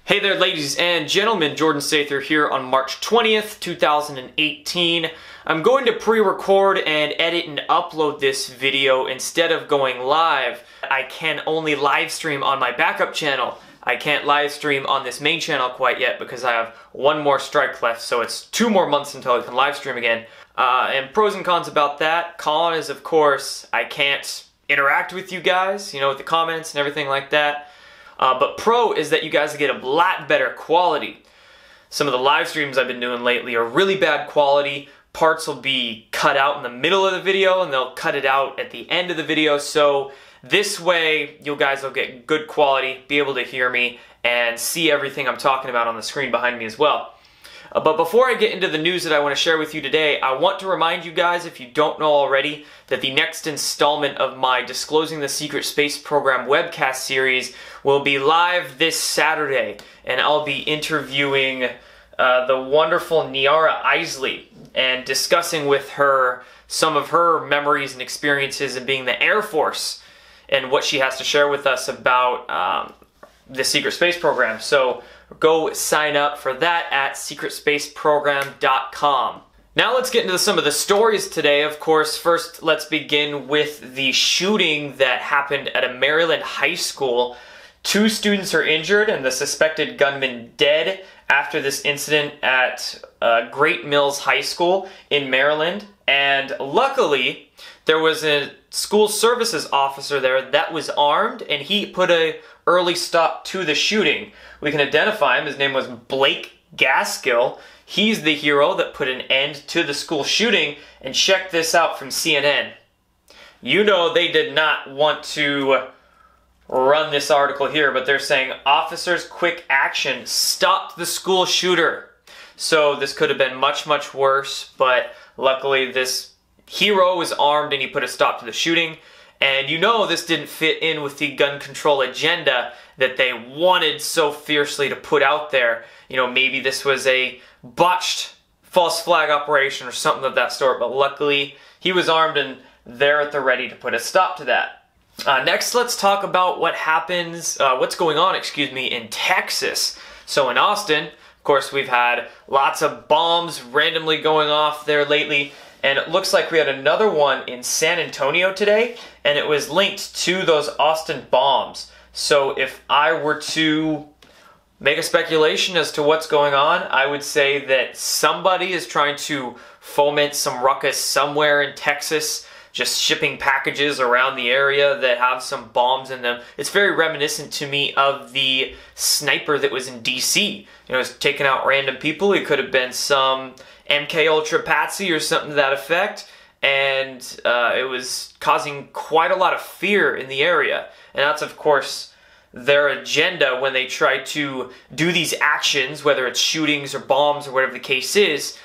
Hey there, ladies and gentlemen, Jordan Sather here on March 20th, 2018. I'm going to pre-record and edit and upload this video instead of going live. I can only live stream on my backup channel. I can't live stream on this main channel quite yet because I have one more strike left, so it's 2 more months until I can live stream again. And pros and cons about that. Con is, of course, I can't interact with you guys, with the comments and everything like that. But pro is that you guys get a lot better quality. Some of the live streams I've been doing lately are really bad quality. Parts will be cut out in the middle of the video and they'll cut it out at the end of the video. So this way you guys will get good quality, be able to hear me, and see everything I'm talking about on the screen behind me as well. But before I get into the news that I want to share with you today, I want to remind you guys, if you don't know already, that the next installment of my Disclosing the Secret Space Program webcast series will be live this Saturday, and I'll be interviewing the wonderful Niara Isley and discussing with her some of her memories and experiences in being the Air Force and what she has to share with us about the Secret Space Program. So go sign up for that at secretspaceprogram.com. Now let's get into some of the stories today. Of course, first let's begin with the shooting that happened at a Maryland high school. 2 students are injured and the suspected gunman dead after this incident at Great Mills High School in Maryland. And luckily, there was a school services officer there that was armed, and he put an early stop to the shooting. We can identify him. His name was Blake Gaskill. He's the hero that put an end to the school shooting. And check this out from CNN. You know they did not want to run this article here, but they're saying officers' quick action stopped the school shooter. So this could have been much, much worse, but luckily this hero was armed and he put a stop to the shooting. And this didn't fit in with the gun control agenda that they wanted so fiercely to put out there. Maybe this was a botched false flag operation or something of that sort, but luckily he was armed and they're at the ready to put a stop to that. Next, let's talk about what's going on, in Texas. So in Austin, of course, we've had lots of bombs randomly going off there lately. And it looks like we had another one in San Antonio today, and it was linked to those Austin bombs. So if I were to make a speculation as to what's going on, I would say that somebody is trying to foment some ruckus somewhere in Texas, just shipping packages around the area that have some bombs in them. It's very reminiscent to me of the sniper that was in DC. He was taking out random people. It could have been some MK Ultra Patsy or something to that effect, and it was causing quite a lot of fear in the area. And that's, of course, their agenda when they try to do these actions, whether it's shootings or bombs or whatever the case is.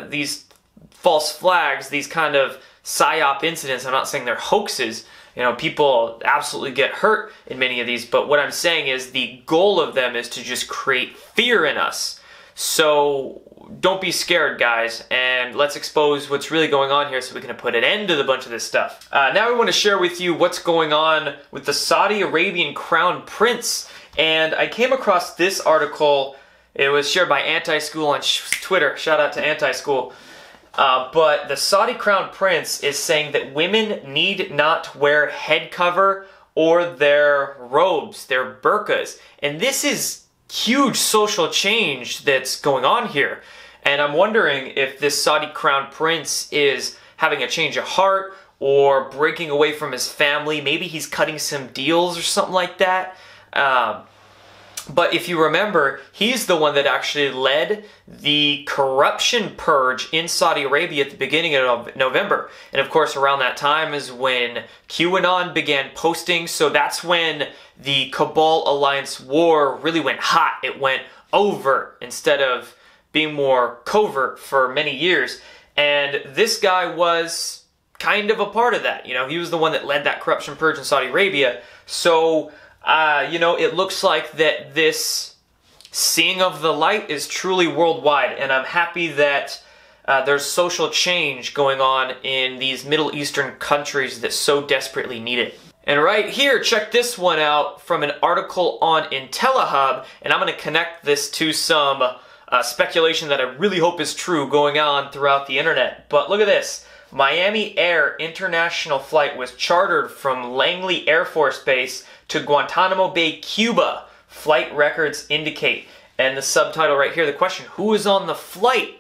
These false flags, these kind of PSYOP incidents, I'm not saying they're hoaxes. People absolutely get hurt in many of these, but what I'm saying is the goal of them is to just create fear in us. So don't be scared, guys, and let's expose what's really going on here so we can put an end to the bunch of this stuff. Now we want to share with you what's going on with the Saudi Arabian Crown Prince. And I came across this article. It was shared by Anti-School on Twitter. Shout out to Anti-School. But the Saudi Crown Prince is saying that women need not wear head cover or their robes, their burqas. And this is huge social change that's going on here. And I'm wondering if this Saudi Crown Prince is having a change of heart or breaking away from his family. Maybe he's cutting some deals or something like that. But if you remember, he's the one that actually led the corruption purge in Saudi Arabia at the beginning of November. And of course, around that time is when QAnon began posting. So that's when the Cabal Alliance war really went hot. It went overt instead of being more covert for many years. And this guy was kind of a part of that. He was the one that led that corruption purge in Saudi Arabia. So it looks like that this seeing of the light is truly worldwide, and I'm happy that there's social change going on in these Middle Eastern countries that so desperately need it. And right here, check this one out from an article on IntelliHub, and I'm going to connect this to some speculation that I really hope is true going on throughout the internet. But look at this. Miami Air international flight was chartered from Langley Air Force Base to Guantanamo Bay, Cuba. Flight records indicate. And the subtitle right here, the question, who is on the flight?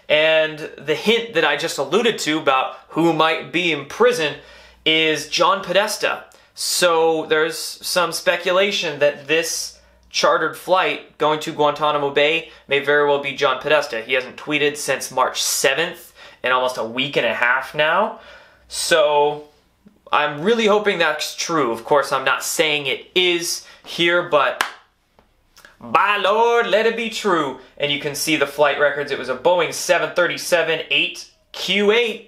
And the hint that I just alluded to about who might be in prison is John Podesta. So there's some speculation that this chartered flight going to Guantanamo Bay may very well be John Podesta. He hasn't tweeted since March 7th in almost a week and a half now. So I'm really hoping that's true. Of course, I'm not saying it is here, but by Lord, let it be true. And you can see the flight records. It was a Boeing 737-8 Q8.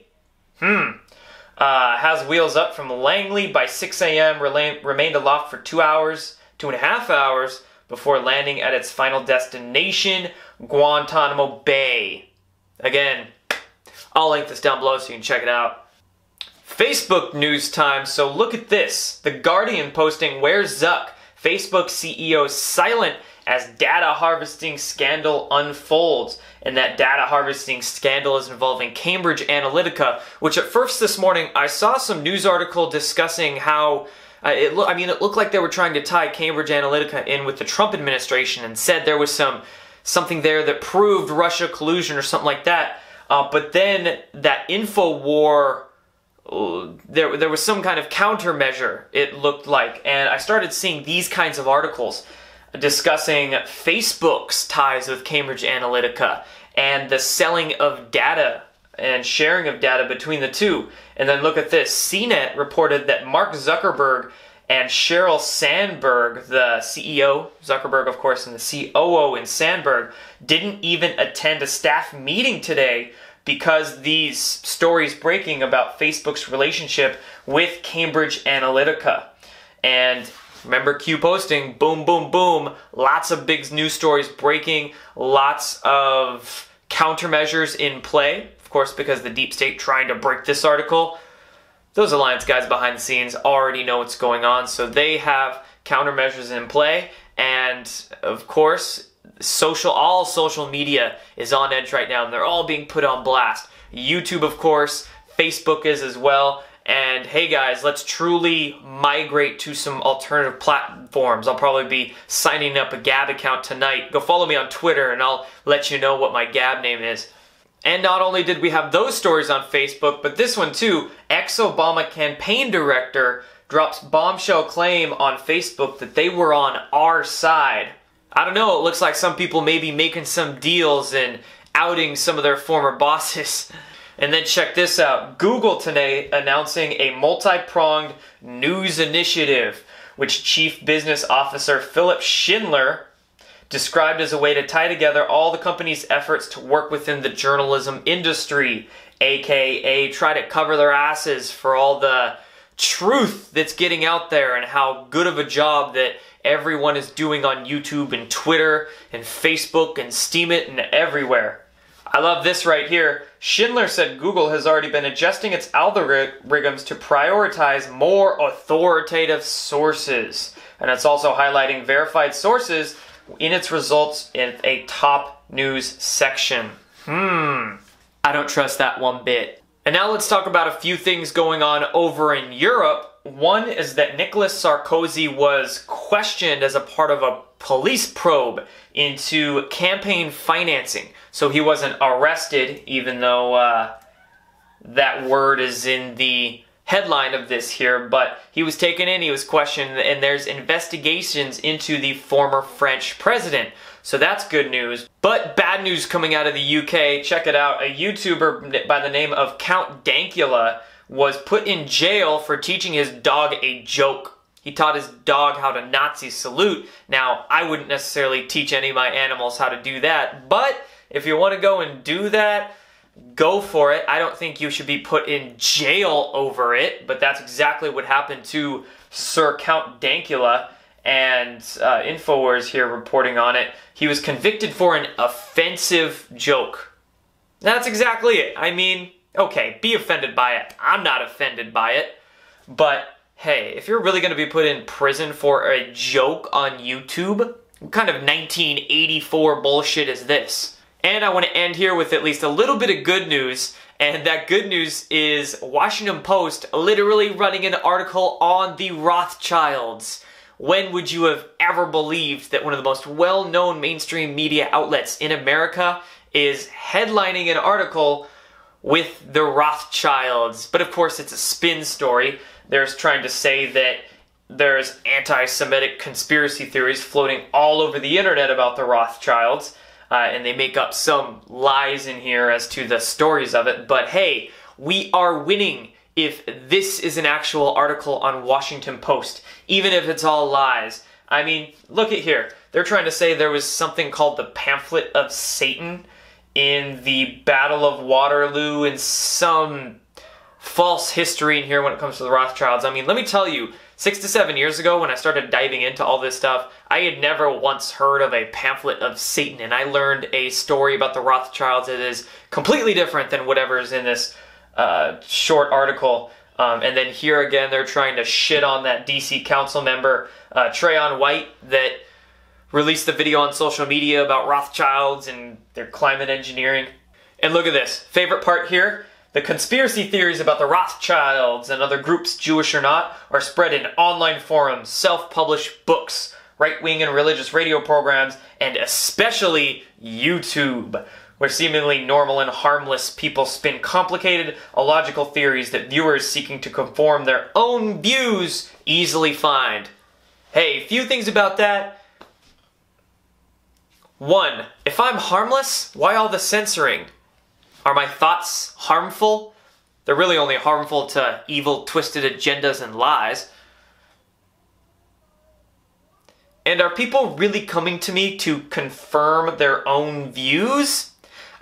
Has wheels up from Langley by 6 a.m., remained aloft for 2.5 hours, before landing at its final destination, Guantanamo Bay. Again, I'll link this down below so you can check it out. Facebook news time, so look at this. The Guardian posting, "Where's Zuck? Facebook CEO silent as data harvesting scandal unfolds." And that data harvesting scandal is involving Cambridge Analytica, which at first this morning I saw some news article discussing how it looked like they were trying to tie Cambridge Analytica in with the Trump administration and said there was something there that proved Russia collusion or something like that. But then that info war, there was some kind of countermeasure, it looked like. And I started seeing these kinds of articles discussing Facebook's ties with Cambridge Analytica and the selling of data and sharing of data between the two. And then look at this. CNET reported that Mark Zuckerberg and Sheryl Sandberg, the CEO, Zuckerberg of course, and the COO in Sandberg, didn't even attend a staff meeting today because these stories breaking about Facebook's relationship with Cambridge Analytica. And remember Q posting, boom, boom, boom, lots of big news stories breaking, lots of countermeasures in play, of course, because the deep state trying to break this article. Those alliance guys behind the scenes already know what's going on, so they have countermeasures in play, and of course, all social media is on edge right now, and they're all being put on blast. YouTube, of course, Facebook is as well. And hey guys, let's truly migrate to some alternative platforms. I'll probably be signing up a Gab account tonight. Go follow me on Twitter and I'll let you know what my Gab name is. And not only did we have those stories on Facebook, but this one too. Ex-Obama campaign director drops bombshell claim on Facebook that they were on our side. I don't know, it looks like some people may be making some deals and outing some of their former bosses. And then check this out. Google today announcing a multi-pronged news initiative, which Chief Business Officer Philip Schindler described as a way to tie together all the company's efforts to work within the journalism industry, aka try to cover their asses for all the truth that's getting out there and how good of a job that everyone is doing on YouTube and Twitter and Facebook and Steemit and everywhere. I love this right here. Schindler said Google has already been adjusting its algorithms to prioritize more authoritative sources. And it's also highlighting verified sources in its results in a top news section. I don't trust that one bit. And now let's talk about a few things going on over in Europe. One is that Nicolas Sarkozy was questioned as a part of a police probe into campaign financing. So he wasn't arrested, even though that word is in the headline of this here, but he was taken in, he was questioned, and there's investigations into the former French president. So that's good news. But bad news coming out of the UK. Check it out. A YouTuber by the name of Count Dankula was put in jail for teaching his dog a joke. He taught his dog how to Nazi salute. Now, I wouldn't necessarily teach any of my animals how to do that, but if you want to go and do that, go for it. I don't think you should be put in jail over it, but that's exactly what happened to Sir Count Dankula, and InfoWars here reporting on it. He was convicted for an offensive joke. That's exactly it. I mean, okay, be offended by it. I'm not offended by it, but hey, if you're really going to be put in prison for a joke on YouTube, what kind of 1984 bullshit is this? And I want to end here with at least a little bit of good news, and that good news is Washington Post literally running an article on the Rothschilds. When would you have ever believed that one of the most well-known mainstream media outlets in America is headlining an article with the Rothschilds? But of course it's a spin story. They're trying to say that there's anti-Semitic conspiracy theories floating all over the internet about the Rothschilds, and they make up some lies in here as to the stories of it. But hey, we are winning if this is an actual article on Washington Post, even if it's all lies. I mean, look at here. They're trying to say there was something called the pamphlet of Satan in the Battle of Waterloo and some false history in here when it comes to the Rothschilds. I mean, let me tell you, 6 to 7 years ago when I started diving into all this stuff, I had never once heard of a pamphlet of Satan, and I learned a story about the Rothschilds that is completely different than whatever's in this short article. And then here again, they're trying to shit on that DC council member, Trayon White, that released the video on social media about Rothschilds and their climate engineering. And look at this. Favorite part here. The conspiracy theories about the Rothschilds and other groups, Jewish or not, are spread in online forums, self-published books, right-wing and religious radio programs, and especially YouTube, where seemingly normal and harmless people spin complicated, illogical theories that viewers seeking to conform their own views easily find. Hey, few things about that. 1. If I'm harmless, why all the censoring? Are my thoughts harmful? They're really only harmful to evil, twisted agendas and lies. And are people really coming to me to confirm their own views?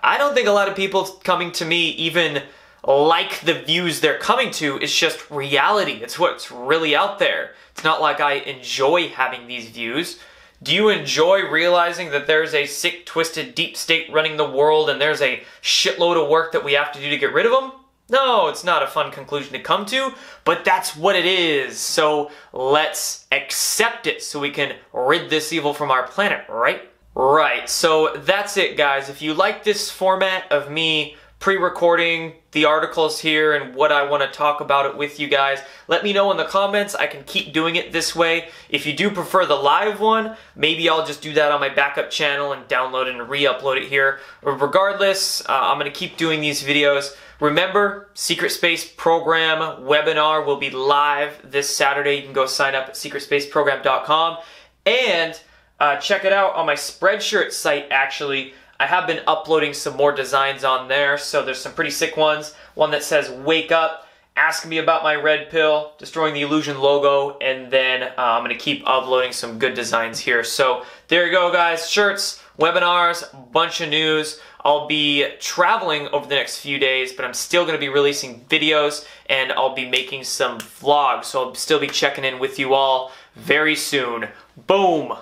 I don't think a lot of people coming to me even like the views they're coming to. It's just reality. It's what's really out there. It's not like I enjoy having these views. Do you enjoy realizing that there's a sick, twisted, deep state running the world and there's a shitload of work that we have to do to get rid of them? No, it's not a fun conclusion to come to, but that's what it is. So let's accept it so we can rid this evil from our planet, right? Right, so that's it, guys. If you like this format of me pre-recording the articles here and what I want to talk about it with you guys, let me know in the comments. I can keep doing it this way. If you do prefer the live one, maybe I'll just do that on my backup channel and download it and re-upload it here. Regardless, I'm going to keep doing these videos. Remember, Secret Space Program webinar will be live this Saturday. You can go sign up at secretspaceprogram.com and check it out on my Spreadshirt site, actually. I have been uploading some more designs on there, so there's some pretty sick ones. One that says, "Wake up, ask me about my red pill," destroying the illusion logo, and then I'm going to keep uploading some good designs here. So there you go, guys. Shirts, webinars, bunch of news. I'll be traveling over the next few days, but I'm still going to be releasing videos, and I'll be making some vlogs, so I'll still be checking in with you all very soon. Boom!